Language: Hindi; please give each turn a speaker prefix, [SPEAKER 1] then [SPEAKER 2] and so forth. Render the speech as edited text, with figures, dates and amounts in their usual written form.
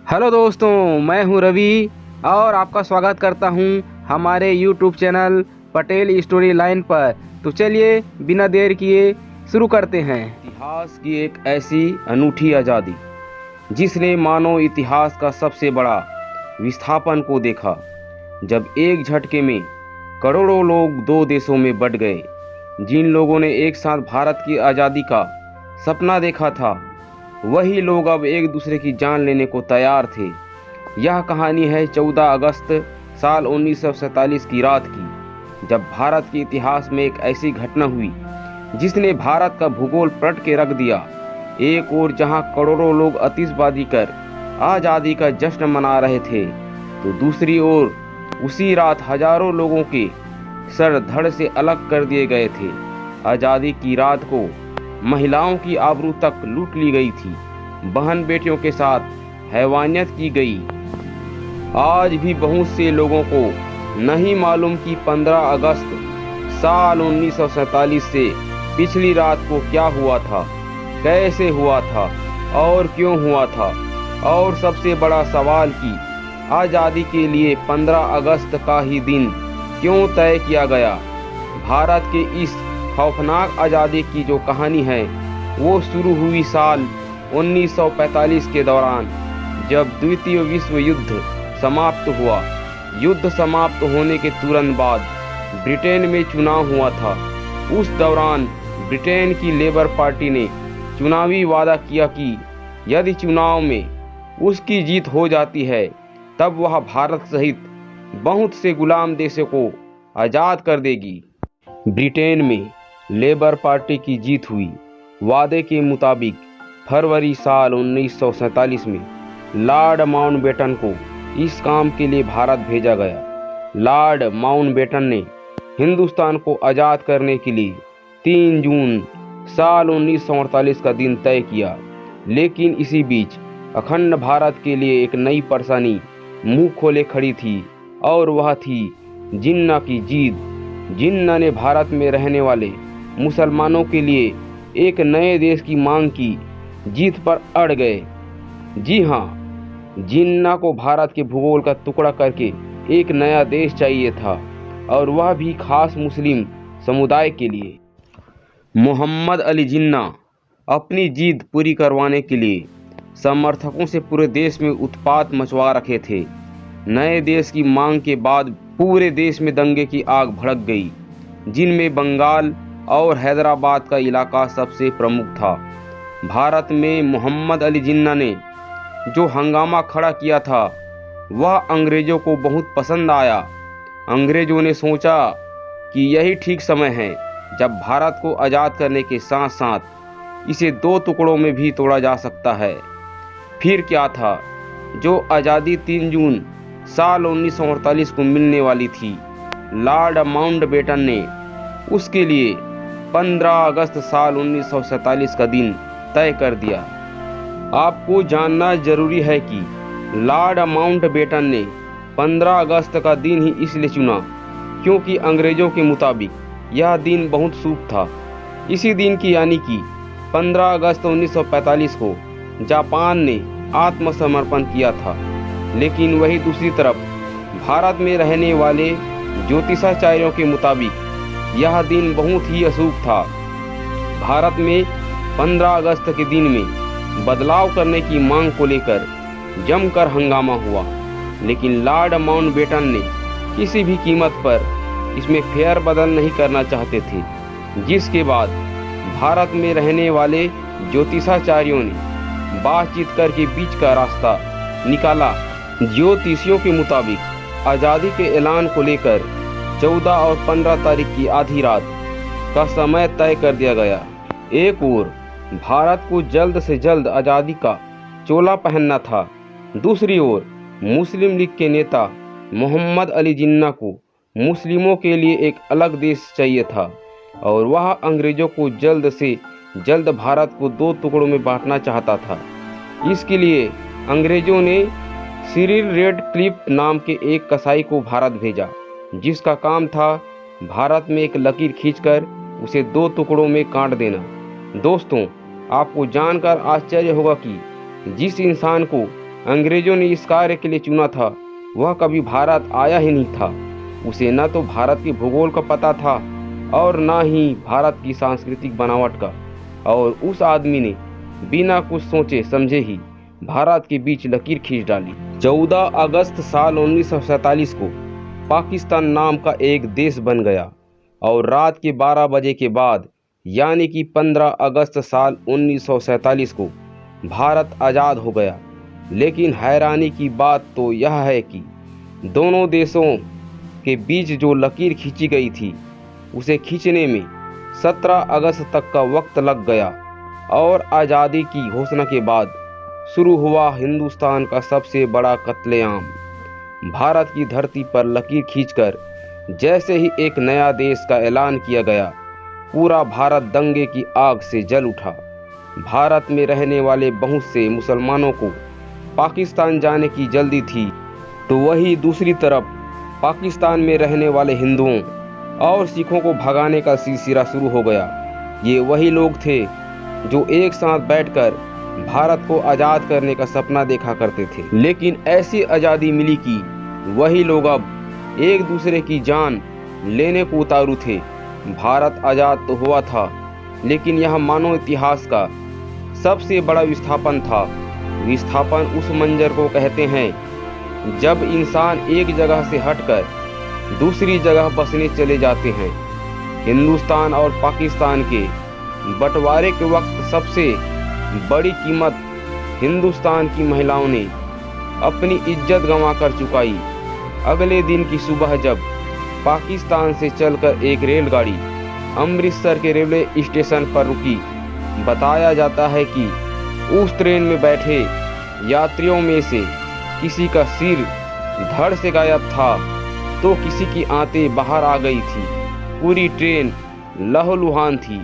[SPEAKER 1] हेलो दोस्तों, मैं हूं रवि और आपका स्वागत करता हूं हमारे YouTube channel Patel story line पर। तो चलिए बिना देर किए शुरू करते हैं। इतिहास की एक ऐसी अनूठी आज़ादी जिसने मानव इतिहास का सबसे बड़ा विस्थापन को देखा, जब एक झटके में करोड़ों लोग दो देशों में बंट गए। जिन लोगों ने एक साथ भारत की आज़ादी का सपना देखा था, वही लोग अब एक दूसरे की जान लेने को तैयार थे। यह कहानी है 14 अगस्त साल 1947 की रात की, जब भारत के इतिहास में एक ऐसी घटना हुई जिसने भारत का भूगोल पलट के रख दिया। एक ओर जहां करोड़ों लोग आतिशबाजी कर आज़ादी का जश्न मना रहे थे, तो दूसरी ओर उसी रात हजारों लोगों के सर धड़ से अलग कर दिए गए थे। आज़ादी की रात को महिलाओं की आबरू तक लूट ली गई थी, बहन बेटियों के साथ हैवानियत की गई। आज भी बहुत से लोगों को नहीं मालूम कि 15 अगस्त साल 1947 से पिछली रात को क्या हुआ था, कैसे हुआ था और क्यों हुआ था। और सबसे बड़ा सवाल कि आज़ादी के लिए 15 अगस्त का ही दिन क्यों तय किया गया। भारत के इस खौफनाक आज़ादी की जो कहानी है वो शुरू हुई साल 1945 के दौरान, जब द्वितीय विश्व युद्ध समाप्त हुआ। युद्ध समाप्त होने के तुरंत बाद ब्रिटेन में चुनाव हुआ था। उस दौरान ब्रिटेन की लेबर पार्टी ने चुनावी वादा किया कि यदि चुनाव में उसकी जीत हो जाती है तब वह भारत सहित बहुत से गुलाम देशों को आज़ाद कर देगी। ब्रिटेन में लेबर पार्टी की जीत हुई। वादे के मुताबिक फरवरी साल 1947 में लॉर्ड माउंटबेटन को इस काम के लिए भारत भेजा गया। लॉर्ड माउंटबेटन ने हिंदुस्तान को आज़ाद करने के लिए 3 जून साल 1948 का दिन तय किया। लेकिन इसी बीच अखंड भारत के लिए एक नई परेशानी मुंह खोले खड़ी थी, और वह थी जिन्ना की जीत। जिन्ना ने भारत में रहने वाले मुसलमानों के लिए एक नए देश की मांग की। जीत पर अड़ गए। जी हाँ, जिन्ना को भारत के भूगोल का टुकड़ा करके एक नया देश चाहिए था, और वह भी खास मुस्लिम समुदाय के लिए। मोहम्मद अली जिन्ना अपनी जीत पूरी करवाने के लिए समर्थकों से पूरे देश में उत्पात मचवा रखे थे। नए देश की मांग के बाद पूरे देश में दंगे की आग भड़क गई, जिनमें बंगाल और हैदराबाद का इलाका सबसे प्रमुख था। भारत में मोहम्मद अली जिन्ना ने जो हंगामा खड़ा किया था वह अंग्रेजों को बहुत पसंद आया। अंग्रेजों ने सोचा कि यही ठीक समय है जब भारत को आज़ाद करने के साथ साथ इसे 2 टुकड़ों में भी तोड़ा जा सकता है। फिर क्या था, जो आज़ादी 3 जून साल 1948 को मिलने वाली थी, लॉर्ड माउंटबेटन ने उसके लिए 15 अगस्त साल 1947 का दिन तय कर दिया। आपको जानना जरूरी है कि लॉर्ड माउंटबेटन ने 15 अगस्त का दिन ही इसलिए चुना क्योंकि अंग्रेजों के मुताबिक यह दिन बहुत शुभ था। इसी दिन की यानी कि 15 अगस्त 1945 को जापान ने आत्मसमर्पण किया था। लेकिन वही दूसरी तरफ भारत में रहने वाले ज्योतिषाचार्यों के मुताबिक यह दिन बहुत ही अशुभ था। भारत में 15 अगस्त के दिन में बदलाव करने की मांग को लेकर जमकर हंगामा हुआ, लेकिन लॉर्ड माउंटबेटन ने किसी भी कीमत पर इसमें फेर बदल नहीं करना चाहते थे। जिसके बाद भारत में रहने वाले ज्योतिषाचार्यों ने बातचीत करके बीच का रास्ता निकाला। ज्योतिषियों के मुताबिक आज़ादी के ऐलान को लेकर 14 और 15 तारीख की आधी रात का समय तय कर दिया गया। एक ओर भारत को जल्द से जल्द आज़ादी का चोला पहनना था, दूसरी ओर मुस्लिम लीग के नेता मोहम्मद अली जिन्ना को मुस्लिमों के लिए एक अलग देश चाहिए था, और वह अंग्रेजों को जल्द से जल्द भारत को 2 टुकड़ों में बांटना चाहता था। इसके लिए अंग्रेजों ने सिरिल रेडक्लिफ नाम के एक कसाई को भारत भेजा, जिसका काम था भारत में एक लकीर खींचकर उसे 2 टुकड़ों में काट देना। दोस्तों, आपको जानकर आश्चर्य होगा कि जिस इंसान को अंग्रेजों ने इस कार्य के लिए चुना था वह कभी भारत आया ही नहीं था। उसे न तो भारत के भूगोल का पता था और न ही भारत की सांस्कृतिक बनावट का, और उस आदमी ने बिना कुछ सोचे समझे ही भारत के बीच लकीर खींच डाली। 14 अगस्त साल 1947 को पाकिस्तान नाम का एक देश बन गया और रात के 12 बजे के बाद यानी कि 15 अगस्त साल 1947 को भारत आज़ाद हो गया। लेकिन हैरानी की बात तो यह है कि दोनों देशों के बीच जो लकीर खींची गई थी उसे खींचने में 17 अगस्त तक का वक्त लग गया और आज़ादी की घोषणा के बाद शुरू हुआ हिंदुस्तान का सबसे बड़ा कत्लेआम। भारत की धरती पर लकीर खींचकर जैसे ही एक नया देश का ऐलान किया गया, पूरा भारत दंगे की आग से जल उठा। भारत में रहने वाले बहुत से मुसलमानों को पाकिस्तान जाने की जल्दी थी, तो वही दूसरी तरफ पाकिस्तान में रहने वाले हिंदुओं और सिखों को भगाने का सिलसिला शुरू हो गया। ये वही लोग थे जो एक साथ बैठकर भारत को आज़ाद करने का सपना देखा करते थे, लेकिन ऐसी आज़ादी मिली कि वही लोग अब एक दूसरे की जान लेने को उतारू थे। भारत आज़ाद तो हुआ था, लेकिन यह मानव इतिहास का सबसे बड़ा विस्थापन था। विस्थापन उस मंजर को कहते हैं जब इंसान एक जगह से हटकर दूसरी जगह बसने चले जाते हैं। हिंदुस्तान और पाकिस्तान के बंटवारे के वक्त सबसे बड़ी कीमत हिंदुस्तान की महिलाओं ने अपनी इज्जत गंवाकर चुकाई। अगले दिन की सुबह जब पाकिस्तान से चलकर एक रेलगाड़ी अमृतसर के रेलवे स्टेशन पर रुकी, बताया जाता है कि उस ट्रेन में बैठे यात्रियों में से किसी का सिर धड़ से गायब था तो किसी की आंतें बाहर आ गई थी। पूरी ट्रेन लहूलुहान थी।